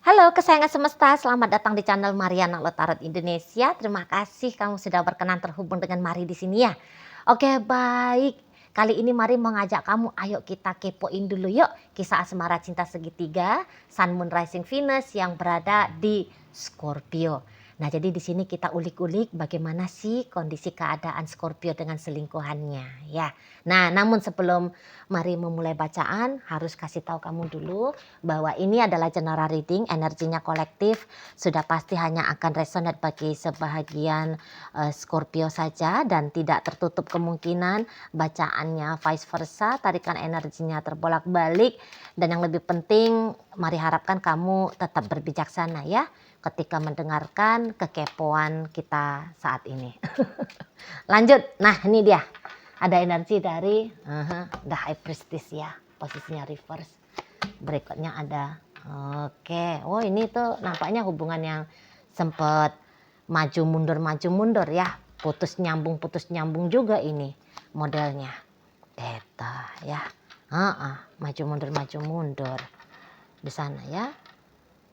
Halo kesayangan semesta, selamat datang di channel Mariana Lotarot Indonesia. Terima kasih kamu sudah berkenan terhubung dengan Mari di sini ya. Oke, baik. Kali ini Mari mau ngajak kamu, ayo kita kepoin dulu yuk kisah asmara cinta segitiga Sun Moon Rising Venus yang berada di Scorpio. Nah, jadi di sini kita ulik-ulik bagaimana sih kondisi keadaan Scorpio dengan selingkuhannya ya. Nah, namun sebelum Mari memulai bacaan, harus kasih tahu kamu dulu bahwa ini adalah general reading, energinya kolektif, sudah pasti hanya akan resonate bagi sebahagian Scorpio saja dan tidak tertutup kemungkinan bacaannya vice versa, tarikan energinya terbolak-balik, dan yang lebih penting mari harapkan kamu tetap berbijaksana ya ketika mendengarkan kekepoan kita saat ini. Lanjut, nah ini dia ada energi dari The High Priestess ya, posisinya reverse. Berikutnya ada oke, oh ini tuh nampaknya hubungan yang sempat maju mundur ya, putus nyambung juga ini modelnya gitu ya. Maju mundur di sana ya.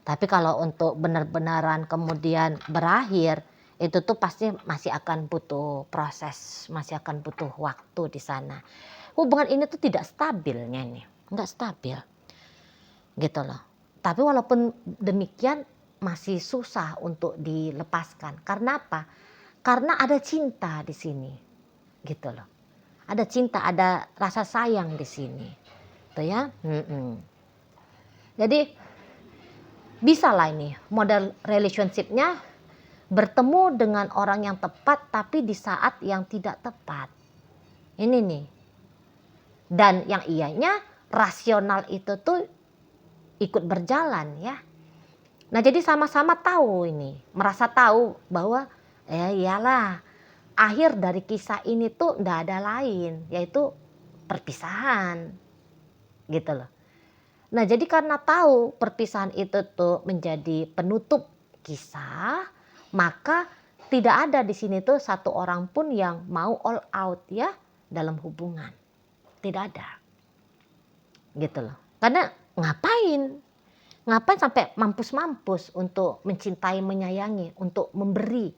Tapi kalau untuk benar-benaran kemudian berakhir, itu tuh pasti masih akan butuh proses, masih akan butuh waktu di sana. Hubungan ini tuh tidak stabilnya nih, nggak stabil gitu loh. Tapi walaupun demikian masih susah untuk dilepaskan. Karena apa? Karena ada cinta di sini, gitu loh. Ada cinta, ada rasa sayang di sini, tuh ya. Jadi bisa lah ini model relationship-nya bertemu dengan orang yang tepat tapi di saat yang tidak tepat. Ini nih. Dan yang ianya rasional itu tuh ikut berjalan ya. Nah jadi sama-sama tahu ini, merasa tahu bahwa iyalah akhir dari kisah ini tuh ndak ada lain yaitu perpisahan gitu loh. Nah jadi karena tahu perpisahan itu tuh menjadi penutup kisah, maka tidak ada di sini tuh satu orang pun yang mau all out ya dalam hubungan. Tidak ada. Gitu loh. Karena ngapain sampai mampus-mampus untuk mencintai, menyayangi, untuk memberi.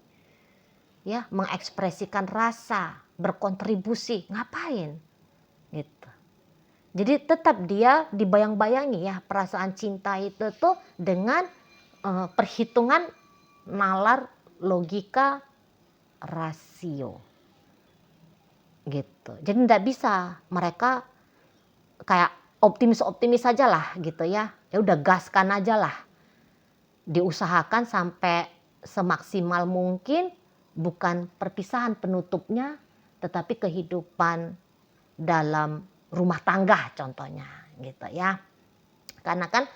Ya, mengekspresikan rasa, berkontribusi, ngapain? Gitu. Jadi tetap dia dibayang-bayangi ya perasaan cinta itu tuh dengan perhitungan nalar logika rasio gitu. Jadi tidak bisa mereka kayak optimis saja lah gitu ya. Ya udah gaskan aja lah. Diusahakan sampai semaksimal mungkin bukan perpisahan penutupnya tetapi kehidupan dalam rumah tangga contohnya gitu ya. Karena kan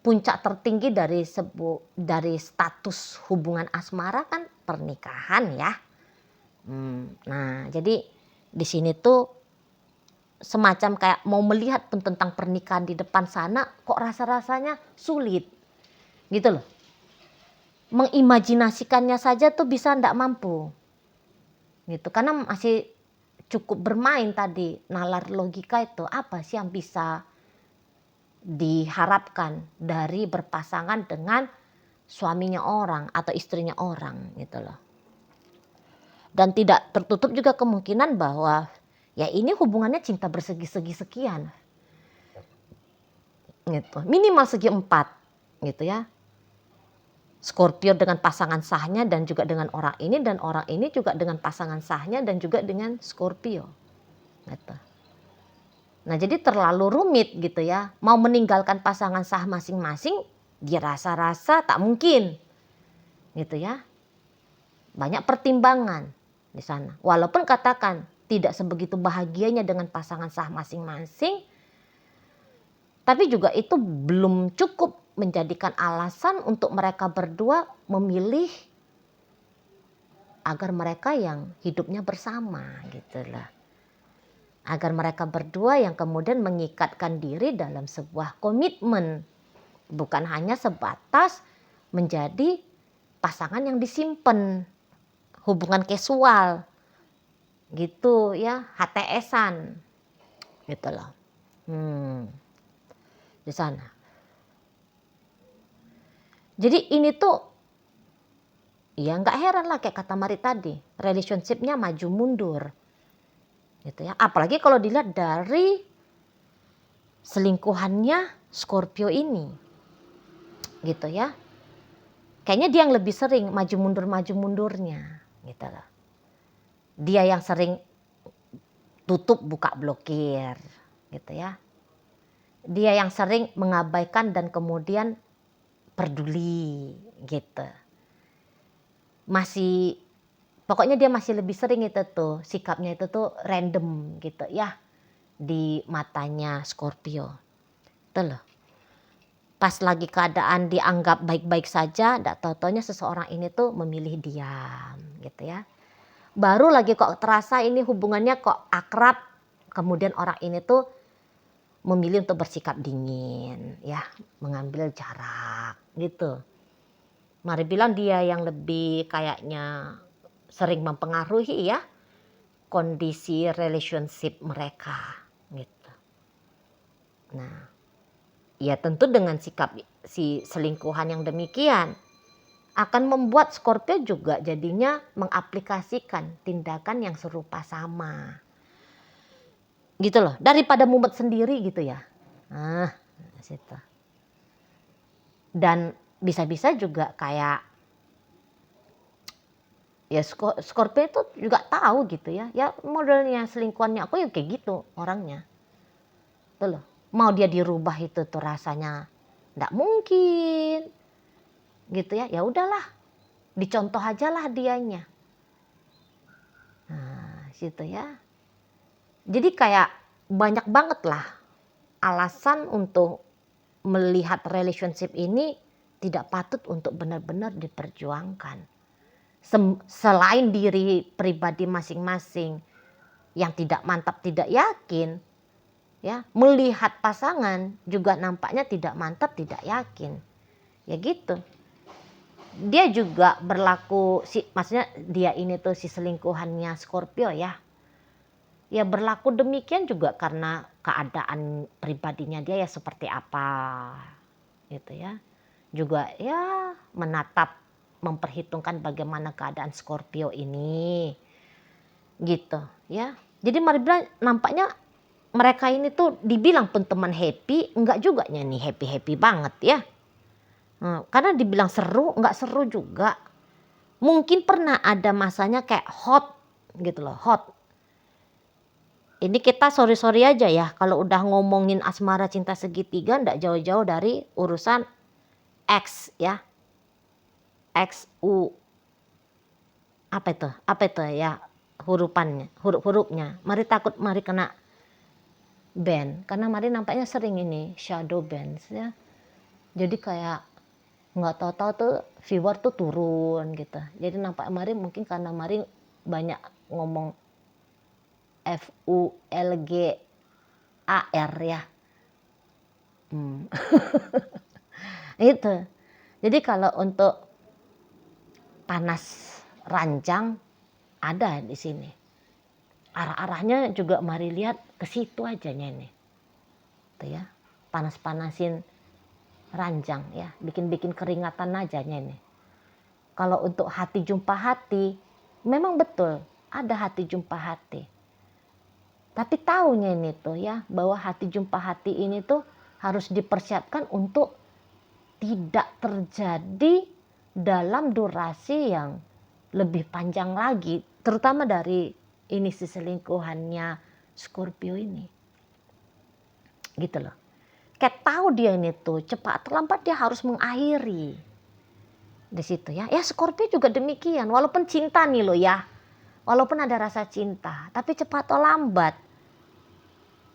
puncak tertinggi dari status hubungan asmara kan pernikahan ya. Nah, jadi di sini tuh semacam kayak mau melihat pun tentang pernikahan di depan sana kok rasa-rasanya sulit. Gitu loh. Mengimajinasikannya saja tuh bisa ndak mampu. Gitu. Karena masih cukup bermain tadi nalar logika itu apa sih yang bisa diharapkan dari berpasangan dengan suaminya orang atau istrinya orang gitu loh. Dan tidak tertutup juga kemungkinan bahwa ya ini hubungannya cinta bersegi-segi sekian. Gitu. Minimal segi 4 gitu ya. Scorpio dengan pasangan sahnya dan juga dengan orang ini dan orang ini juga dengan pasangan sahnya dan juga dengan Scorpio. Gitu. Nah jadi terlalu rumit gitu ya. Mau meninggalkan pasangan sah masing-masing dirasa-rasa tak mungkin. Gitu ya. Banyak pertimbangan di sana. Walaupun katakan tidak sebegitu bahagianya dengan pasangan sah masing-masing. Tapi juga itu belum cukup menjadikan alasan untuk mereka berdua memilih agar mereka yang hidupnya bersama gitu lah. Agar mereka berdua yang kemudian mengikatkan diri dalam sebuah komitmen. Bukan hanya sebatas menjadi pasangan yang disimpan. Hubungan casual. Gitu ya, HTS-an. Gitu loh. Di sana. Jadi ini tuh, ya nggak heran lah kayak kata Mari tadi, relationship-nya maju mundur. Gitu ya. Apalagi kalau dilihat dari selingkuhannya Scorpio ini. Gitu ya. Kayaknya dia yang lebih sering maju mundurnya. Gitu loh. Dia yang sering tutup buka blokir. Gitu ya. Dia yang sering mengabaikan dan kemudian peduli gitu. Pokoknya dia masih lebih sering itu tuh, sikapnya itu tuh random gitu ya di matanya Scorpio. Tuh loh. Pas lagi keadaan dianggap baik-baik saja, ndak tahu-taunya seseorang ini tuh memilih diam gitu ya. Baru lagi kok terasa ini hubungannya kok akrab, kemudian orang ini tuh memilih untuk bersikap dingin ya, mengambil jarak gitu. Mari bilang dia yang lebih kayaknya sering mempengaruhi ya kondisi relationship mereka gitu. Nah, ya tentu dengan sikap si selingkuhan yang demikian akan membuat Scorpio juga jadinya mengaplikasikan tindakan yang serupa sama. Gitu loh, daripada mumet sendiri gitu ya. Nah, situ. Dan bisa-bisa juga kayak ya Scorpio itu juga tahu gitu ya. Ya modelnya selingkuhannya aku ya kayak gitu orangnya. Tuh loh. Mau dia dirubah itu tuh rasanya enggak mungkin. Gitu ya. Ya udahlah. Dicontoh aja lah dianya. Nah, situ ya. Jadi kayak banyak banget lah alasan untuk melihat relationship ini tidak patut untuk benar-benar diperjuangkan. Selain diri pribadi masing-masing yang tidak mantap, tidak yakin, ya, melihat pasangan juga nampaknya tidak mantap, tidak yakin. Ya gitu. Dia juga berlaku maksudnya dia ini tuh si selingkuhannya Scorpio ya. Ya berlaku demikian juga karena keadaan pribadinya dia ya seperti apa gitu ya. Juga ya menatap, memperhitungkan bagaimana keadaan Scorpio ini gitu ya. Jadi mari bilang nampaknya mereka ini tuh dibilang pun teman happy, enggak juga nih happy-happy banget ya. Karena dibilang seru, enggak seru juga. Mungkin pernah ada masanya kayak hot gitu loh, hot. Ini kita sorry aja ya kalau udah ngomongin asmara cinta segitiga ndak jauh-jauh dari urusan X ya. XU. Apa itu ya huruf-hurufnya. Mari kena ban. Karena Mari nampaknya sering ini shadow ban ya. Jadi kayak nggak tahu-tahu tuh viewer tuh turun gitu. Jadi nampak Mari mungkin karena Mari banyak ngomong FULGAR ya. Itu. Jadi kalau untuk panas ranjang ada di sini. Arah-arahnya juga Mari lihat ke situ aja nih. Tuh ya. Panas-panasin ranjang ya, bikin-bikin keringatan aja nih. Kalau untuk hati jumpa hati, memang betul ada hati jumpa hati. Tapi taunya ini tuh ya, bahwa hati jumpa hati ini tuh harus dipersiapkan untuk tidak terjadi dalam durasi yang lebih panjang lagi, terutama dari ini si selingkuhannya Scorpio ini. Gitu loh. Kayak tahu dia ini tuh cepat atau lambat dia harus mengakhiri. Di situ ya. Ya Scorpio juga demikian, walaupun cinta nih loh ya. Walaupun ada rasa cinta, tapi cepat atau lambat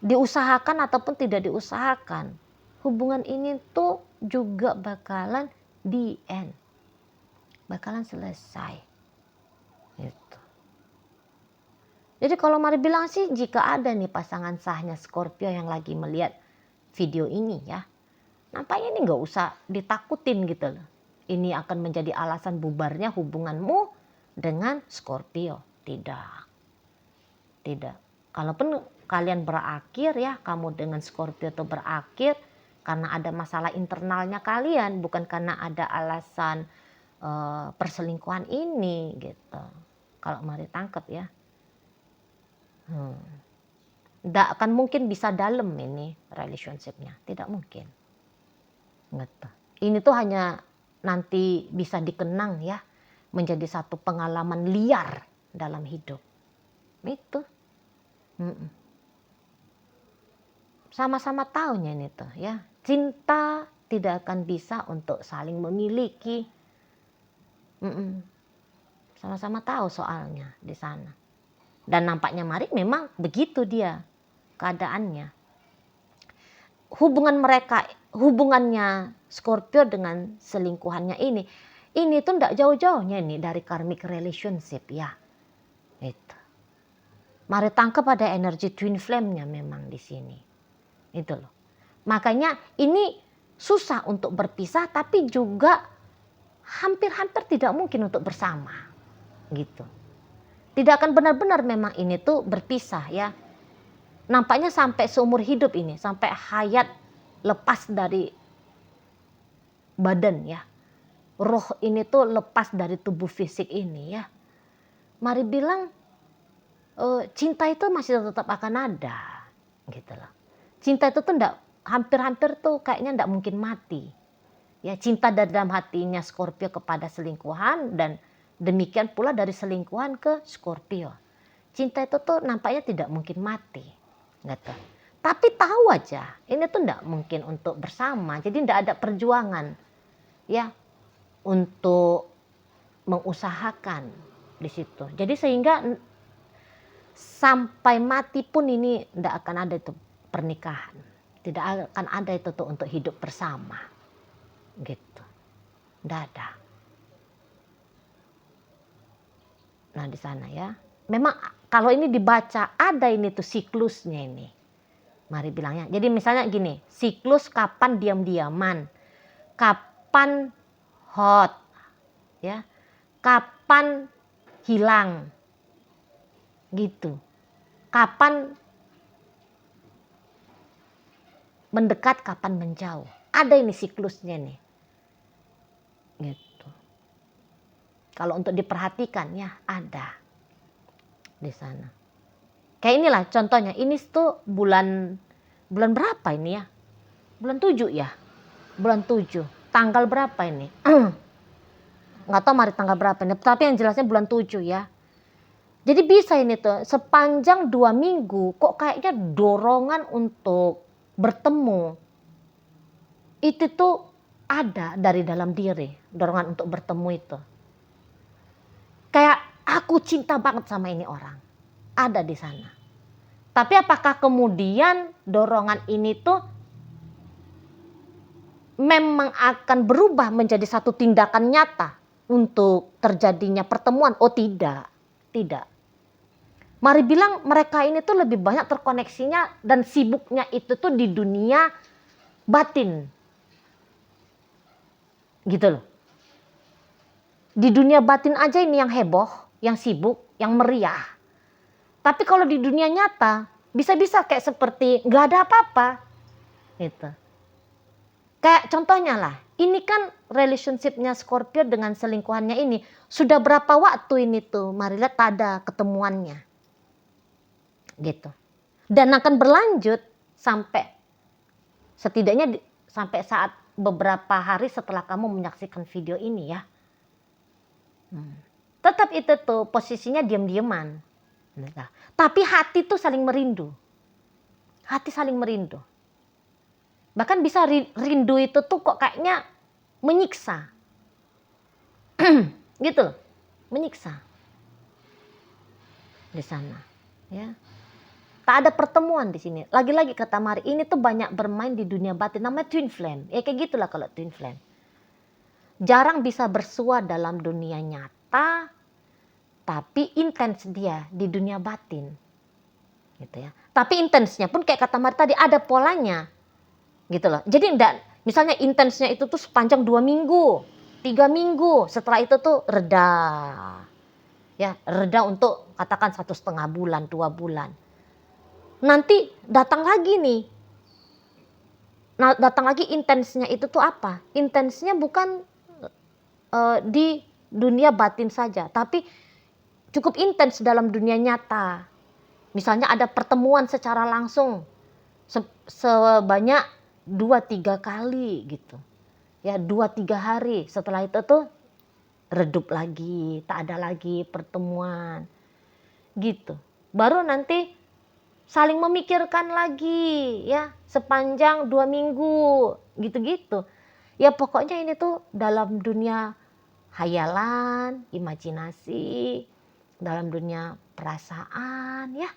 diusahakan ataupun tidak diusahakan, hubungan ini tuh juga bakalan di end. Bakalan selesai. Gitu. Jadi kalau Mari bilang sih jika ada nih pasangan sahnya Scorpio yang lagi melihat video ini ya, nampaknya ini nggak usah ditakutin gitu loh. Ini akan menjadi alasan bubarnya hubunganmu dengan Scorpio. Tidak. Kalaupun kalian berakhir ya, kamu dengan Scorpio itu berakhir karena ada masalah internalnya kalian, bukan karena ada alasan perselingkuhan ini gitu. Kalau Mari tangkap ya. Nggak akan mungkin bisa dalam ini relationship-nya, tidak mungkin. Gitu. Ini tuh hanya nanti bisa dikenang ya, menjadi satu pengalaman liar dalam hidup. Itu. Sama-sama tahunya ini tuh ya, cinta tidak akan bisa untuk saling memiliki. Sama-sama tahu soalnya di sana. Dan nampaknya Mari memang begitu dia keadaannya. Hubungannya Scorpio dengan selingkuhannya ini tuh ndak jauh-jauhnya ini dari karmic relationship ya. Itu. Mari tangkap ada energi twin flame-nya memang di sini. Itu loh. Makanya ini susah untuk berpisah, tapi juga hampir-hampir tidak mungkin untuk bersama. Gitu. Tidak akan benar-benar memang ini tuh berpisah ya. Nampaknya sampai seumur hidup ini, sampai hayat lepas dari badan ya. Roh ini tuh lepas dari tubuh fisik ini ya. Mari bilang cinta itu masih tetap akan ada. Gitu loh. Cinta itu tuh hampir-hampir tuh kayaknya ndak mungkin mati. Ya, cinta dari dalam hatinya Scorpio kepada selingkuhan dan demikian pula dari selingkuhan ke Scorpio. Cinta itu tuh nampaknya tidak mungkin mati. Gitu. Tapi tahu aja, ini tuh ndak mungkin untuk bersama. Jadi ndak ada perjuangan ya untuk mengusahakan di situ. Jadi sehingga sampai mati pun ini ndak akan ada itu pernikahan. Tidak akan ada itu tuh untuk hidup bersama. Gitu. Ndak ada. Nah di sana ya. Memang kalau ini dibaca ada ini tuh siklusnya ini. Mari bilangnya. Jadi misalnya gini, siklus kapan diam-diaman, kapan hot, ya, kapan hilang, gitu. Kapan mendekat, kapan menjauh. Ada ini siklusnya nih. Gitu. Kalau untuk diperhatikan ya ada di sana. Kayak inilah contohnya. Ini tuh bulan berapa ini ya? Bulan 7 ya? Bulan 7. Tanggal berapa ini? Nggak tahu Mari tanggal berapa ini. Tapi yang jelasnya bulan 7 ya. Jadi bisa ini tuh sepanjang 2 minggu kok kayaknya dorongan untuk bertemu. Itu tuh ada dari dalam diri. Dorongan untuk bertemu itu. Kayak aku cinta banget sama ini orang. Ada di sana. Tapi apakah kemudian dorongan ini tuh memang akan berubah menjadi satu tindakan nyata untuk terjadinya pertemuan? Oh tidak. Tidak. Mari bilang mereka ini tuh lebih banyak terkoneksinya dan sibuknya itu tuh di dunia batin. Gitu loh. Di dunia batin aja ini yang heboh, yang sibuk, yang meriah. Tapi kalau di dunia nyata, bisa-bisa kayak seperti nggak ada apa-apa. Gitu. Kayak contohnya lah, ini kan relationship-nya Scorpio dengan selingkuhannya ini. Sudah berapa waktu ini tuh, Mari lihat ada ketemuannya. Gitu. Dan akan berlanjut sampai setidaknya sampai saat beberapa hari setelah kamu menyaksikan video ini ya. Tetap itu tuh posisinya diam-diaman. Nah, tapi hati tuh saling merindu. Hati saling merindu. Bahkan bisa rindu itu tuh kok kayaknya menyiksa. Gitu loh. Menyiksa. Di sana. Ya. Tak ada pertemuan di sini. Lagi-lagi kata Mari, ini tuh banyak bermain di dunia batin. Namanya twin flame. Ya kayak gitulah kalau twin flame. Jarang bisa bersua dalam dunia nyata. Tapi intens dia di dunia batin. Gitu ya. Tapi intensnya pun kayak kata Mari tadi ada polanya. Gitu loh. Jadi enggak, misalnya intensnya itu tuh sepanjang 2 minggu, 3 minggu. Setelah itu tuh reda. Ya, reda untuk katakan 1,5 bulan, 2 bulan. Nanti datang lagi nih. Nah, datang lagi intensnya itu tuh apa? Intensnya bukan di dunia batin saja, tapi cukup intens dalam dunia nyata. Misalnya ada pertemuan secara langsung sebanyak 2-3 kali gitu. Ya, 2-3 hari. Setelah itu tuh redup lagi, tak ada lagi pertemuan. Gitu. Baru nanti saling memikirkan lagi ya sepanjang 2 minggu gitu-gitu. Ya pokoknya ini tuh dalam dunia hayalan, imajinasi, dalam dunia perasaan ya.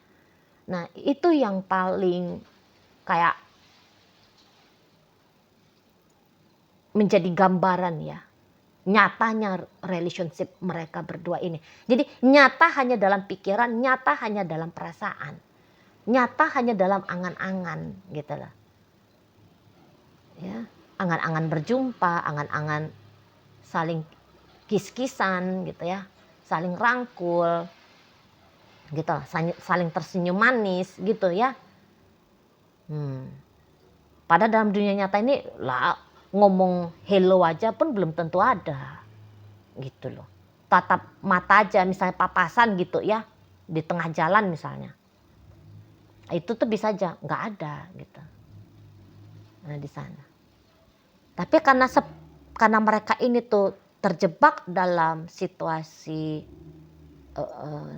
Nah, itu yang paling kayak menjadi gambaran ya. Nyatanya relationship mereka berdua ini. Jadi nyata hanya dalam pikiran, nyata hanya dalam perasaan. Nyata hanya dalam angan-angan gitu lah. Ya, angan-angan berjumpa, angan-angan saling kis-kisan gitu ya. Saling rangkul. Gitu lah, saling tersenyum manis gitu ya. Padahal dalam dunia nyata ini lah ngomong hello aja pun belum tentu ada. Gitu loh. Tatap mata aja misalnya papasan gitu ya di tengah jalan misalnya. Itu tuh bisa aja nggak ada gitu. Nah, di sana. Tapi karena mereka ini tuh terjebak dalam situasi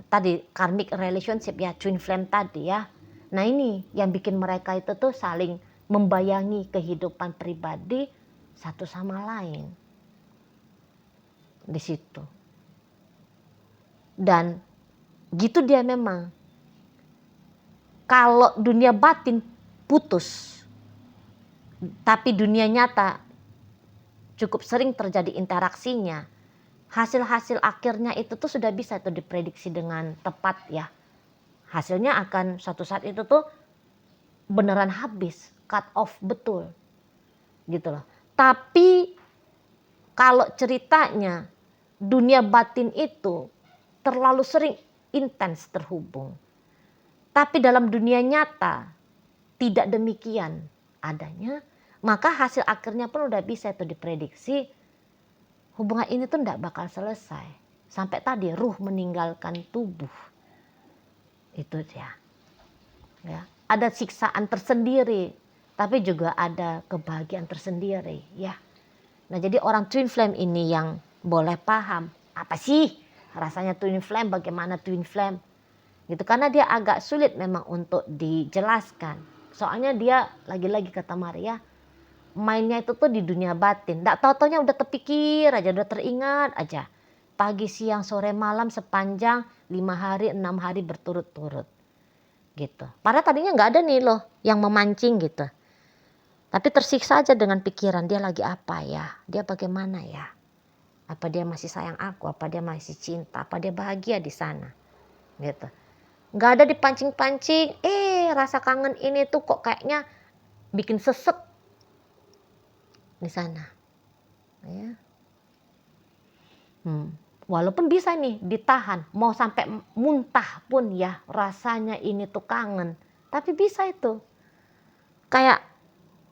tadi karmic relationship ya, twin flame tadi ya. Nah, ini yang bikin mereka itu tuh saling membayangi kehidupan pribadi satu sama lain. Di situ. Dan gitu dia memang. Kalau dunia batin putus, tapi dunia nyata cukup sering terjadi interaksinya, hasil-hasil akhirnya itu tuh sudah bisa tuh diprediksi dengan tepat ya. Hasilnya akan suatu saat itu tuh beneran habis, cut off betul. Gitu loh. Tapi kalau ceritanya dunia batin itu terlalu sering intens terhubung. Tapi dalam dunia nyata tidak demikian adanya, maka hasil akhirnya pun udah bisa itu diprediksi. Hubungan ini tuh tidak bakal selesai sampai tadi ruh meninggalkan tubuh. Itu dia. Ya, ada siksaan tersendiri, tapi juga ada kebahagiaan tersendiri, ya. Nah, jadi orang twin flame ini yang boleh paham apa sih rasanya twin flame, bagaimana twin flame. Gitu, karena dia agak sulit memang untuk dijelaskan. Soalnya dia lagi-lagi kata Maria, mainnya itu tuh di dunia batin. Nggak tahu-taunya udah terpikir aja, udah teringat aja. Pagi, siang, sore, malam sepanjang 5 hari, 6 hari berturut-turut. Gitu. Padahal tadinya nggak ada nih loh yang memancing gitu. Tapi tersiksa aja dengan pikiran dia lagi apa ya, dia bagaimana ya. Apa dia masih sayang aku, apa dia masih cinta, apa dia bahagia di sana. Gitu. Nggak ada dipancing-pancing, rasa kangen ini tuh kok kayaknya bikin sesek di sana. Ya. Walaupun bisa nih ditahan, mau sampai muntah pun ya rasanya ini tuh kangen. Tapi bisa itu. Kayak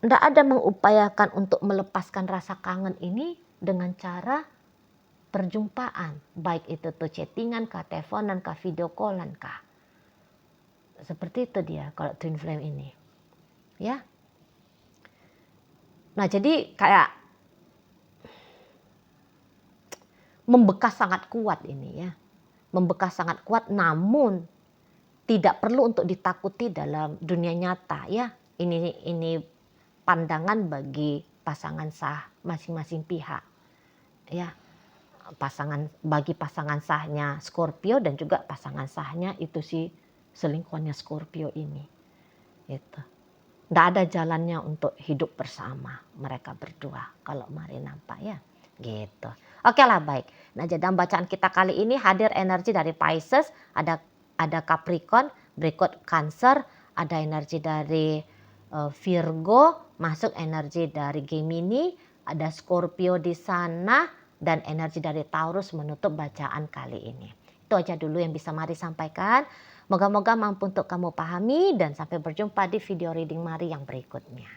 nggak ada mengupayakan untuk melepaskan rasa kangen ini dengan cara perjumpaan. Baik itu tuh chattingan kah, teleponan kah, video callan kah. Seperti itu dia kalau twin flame ini. Ya. Nah, jadi kayak membekas sangat kuat ini ya. Membekas sangat kuat namun tidak perlu untuk ditakuti dalam dunia nyata ya. Ini pandangan bagi pasangan sah masing-masing pihak. Ya. Bagi pasangan sahnya Scorpio dan juga pasangan sahnya itu si selingkuhannya Scorpio ini. Gitu. Nggak ada jalannya untuk hidup bersama mereka berdua kalau Mari nampak ya. Gitu. Oke lah, baik. Nah, jadi dalam bacaan kita kali ini hadir energi dari Pisces, ada Capricorn, berikut Cancer, ada energi dari Virgo, masuk energi dari Gemini, ada Scorpio di sana dan energi dari Taurus menutup bacaan kali ini. Itu aja dulu yang bisa Mari sampaikan. Moga-moga mampu untuk kamu pahami dan sampai berjumpa di video reading Mari yang berikutnya.